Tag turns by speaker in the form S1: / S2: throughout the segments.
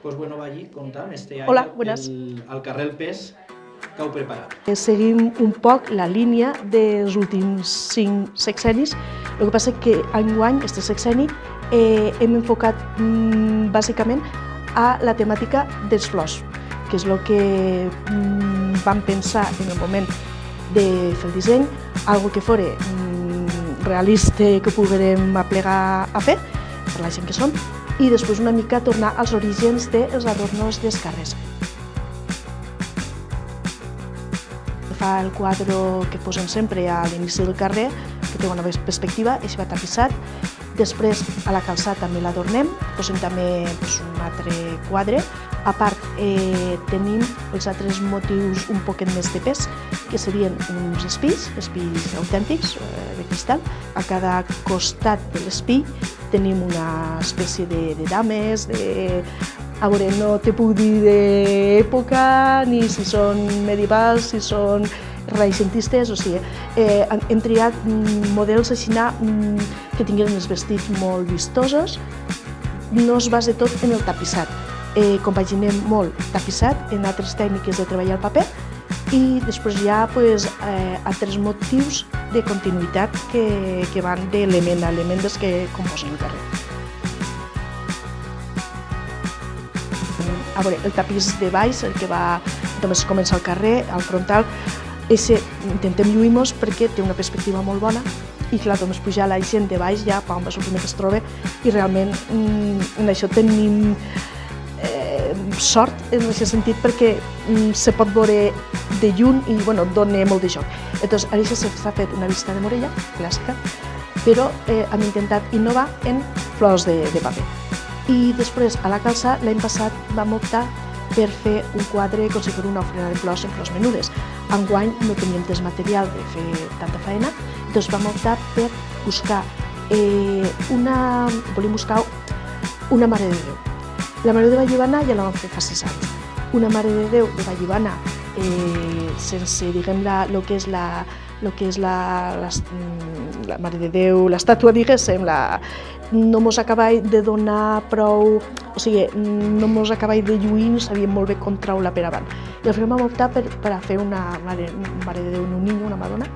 S1: Pues bueno, Valli, conta'm,
S2: Hola, buenas.
S1: al carrer El Pes, que heu preparat?
S2: Seguim un poc la línia dels últims 5 sexennis. El que passa és que enguany, este sexenni, hem enfocat bàsicament a la temàtica dels flors, que és el que vam pensar en el moment de fer el disseny, algo que fos realista, que poguérem aplegar a fer, per la gent que som, i després una mica tornar als orígens dels adornos dels carrers. Fa el quadre que posem sempre a l'inici del carrer, que té una perspectiva, i va tapissat. Després, a la calçada també l'adornem, posem també un altre quadre. A part, tenim els altres motius un poquet més de pes, que serien uns espills autèntics, de cristal. A cada costat de l'espill tenim una espècie de dames, a veure, no te puc dir d'època, ni si són medievals, si són renaixentistes, o sigui, hem triat models així que tinguin els vestits molt vistosos. No es basa tot en el tapissat. Compaginem molt tapissat en altres tècniques de treballar el paper i després hi ha altres motius de continuïtat que van d'element a element dels que composen el carrer. A veure, el tapís de baix, el que va només comença al carrer, al frontal, intentem lluir-nos perquè té una perspectiva molt bona i clar, només pujar la gent de baix ja, pam, és el primer que es troba i realment en això tenim sort en aquest sentit perquè se pot veure de lluny i dona molt de joc. Llavors, ara s'ha fet una vista de Morella, clàssica, però hem intentat innovar en flors de paper. I després, a la calçada, l'any passat vam optar per fer un quadre com si fos una ofrena de flors en flors menudes. Enguany no teníem temps material de fer tanta feina, doncs vam optar per buscar una Mare de Déu. La Mare de Vallivana ja la vam fer fa 6 anys. Una Mare de Déu de Vallivana sense, diguem, el que és la Mare de Déu, l'estàtua, diguéssim, no mos acabava de donar prou, o sigui, no mos acabava de lluir, no sabíem molt bé com treure-la per avant. I al final vam optar per fer una Mare de Déu en un niño, una Madonna.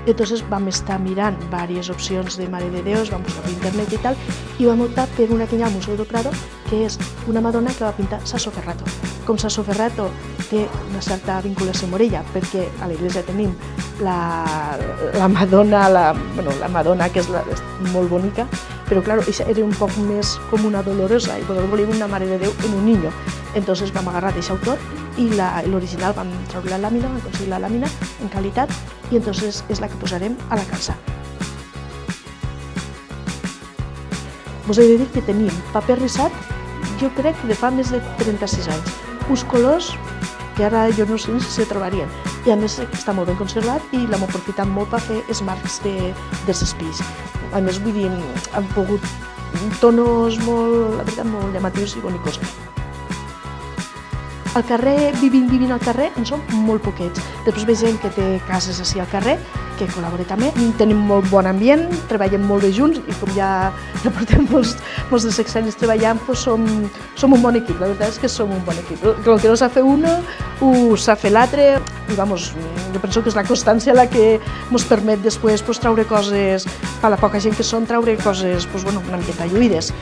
S2: Entonces vam estar mirant diverses opcions de Mare de Déus, vam buscar per internet i tal, i vam optar per una que hi ha al Museu del Prado, que és una Madonna que va pintar Sasso Ferrato. Com Sasso Ferrato té una certa vinculació amb Morella, perquè a l'església tenim la Madonna, que és molt bonica, però clar, era un poc més com una Dolorosa, i volíem una Mare de Déu en un niño. Entonces vam agarrar d'aquest autor i l'original vam treure la làmina, vam aconseguir la làmina en qualitat i entonces és la que posarem a la calçada. Us he de dir que tenim paper rissat, jo crec que de fa més de 36 anys. Uns colors que ara jo no sé si se trobarien. I a més està molt ben conservat i l'hem aprofitat molt per fer els marcs dels espills. A més, vull dir, han pogut tonos molt llamatius i bonicos. Al carrer, vivint al carrer, en som molt poquets. Després ve gent que té cases així al carrer, que col·labora també. Tenim molt bon ambient, treballem molt bé junts i com ja portem molts de sexennis treballant, som un bon equip. La veritat és que som un bon equip. El que no s'ha fet un, ho s'ha fet l'altre. I jo penso que és la constància la que ens permet després treure coses, per la poca gent que som, treure coses una miqueta lluïdes.